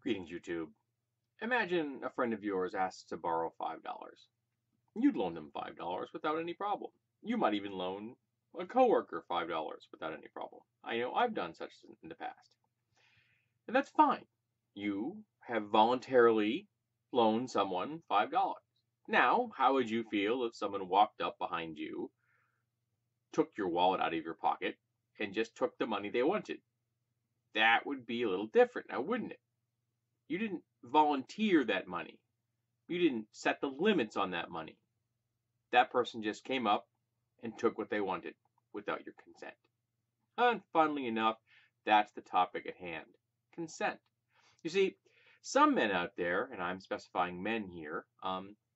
Greetings, YouTube. Imagine a friend of yours asks to borrow $5. You'd loan them $5 without any problem. You might even loan a coworker $5 without any problem. I know I've done such in the past. And that's fine. You have voluntarily loaned someone $5. Now, how would you feel if someone walked up behind you, took your wallet out of your pocket, and just took the money they wanted? That would be a little different now, wouldn't it? You didn't volunteer that money. You didn't set the limits on that money. That person just came up and took what they wanted without your consent. And funnily enough, that's the topic at hand. Consent. You see, some men out there, and I'm specifying men here,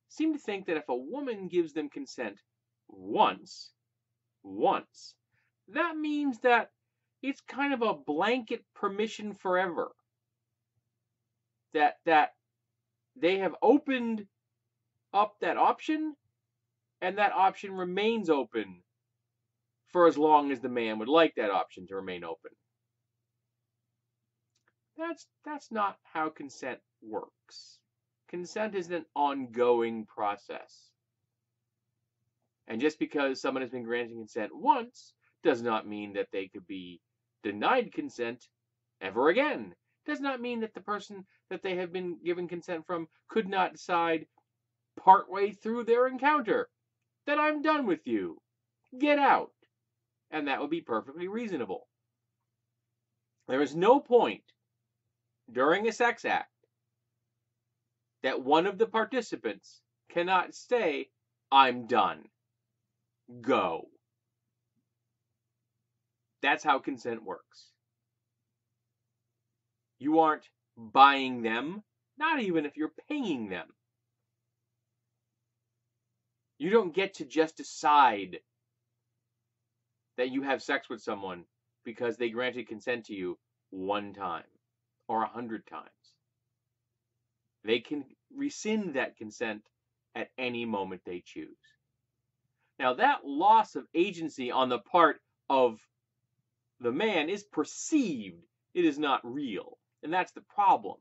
seem to think that if a woman gives them consent once, that means that it's kind of a blanket permission forever. That they have opened up that option, and that option remains open for as long as the man would like that option to remain open. That's not how consent works. Consent is an ongoing process. And just because someone has been granted consent once does not mean that they could be denied consent ever again. Does not mean that the person that they have been given consent from could not decide partway through their encounter that I'm done with you. Get out. And that would be perfectly reasonable. There is no point during a sex act that one of the participants cannot say, I'm done. Go. That's how consent works. You aren't buying them, not even if you're paying them. You don't get to just decide that you have sex with someone because they granted consent to you one time or 100 times. They can rescind that consent at any moment they choose. Now, that loss of agency on the part of the man is perceived. It is not real. And that's the problem.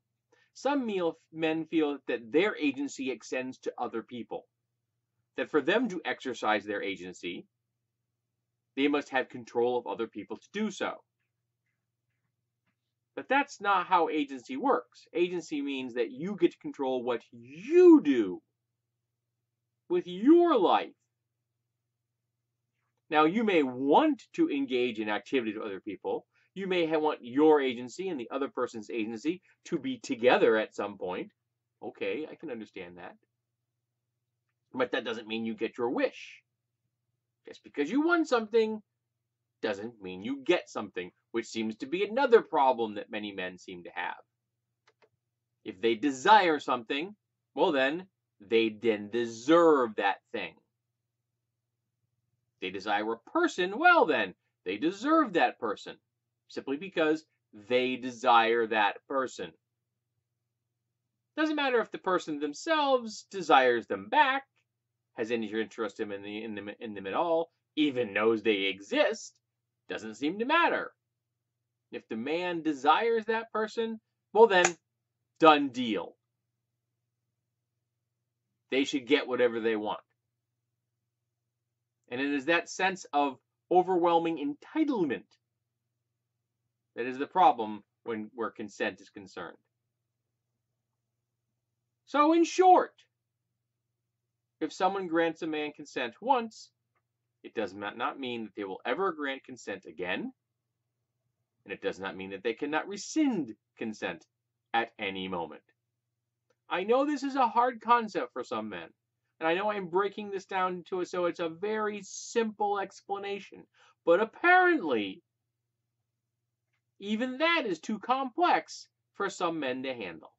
Some men feel that their agency extends to other people. That for them to exercise their agency, they must have control of other people to do so. But that's not how agency works. Agency means that you get to control what you do with your life. Now, you may want to engage in activities with other people. You may want your agency and the other person's agency to be together at some point. Okay, I can understand that. But that doesn't mean you get your wish. Just because you want something doesn't mean you get something, which seems to be another problem that many men seem to have. If they desire something, well then, they deserve that thing. They desire a person, well then, they deserve that person. Simply because they desire that person. Doesn't matter if the person themselves desires them back, has any interest in them at all, even knows they exist, doesn't seem to matter. If the man desires that person, well then, done deal. They should get whatever they want. And it is that sense of overwhelming entitlement that is the problem where consent is concerned. So in short, if someone grants a man consent once, it does not mean that they will ever grant consent again. And it does not mean that they cannot rescind consent at any moment. I know this is a hard concept for some men. And I know I'm breaking this down to it so it's a very simple explanation. But apparently, even that is too complex for some men to handle.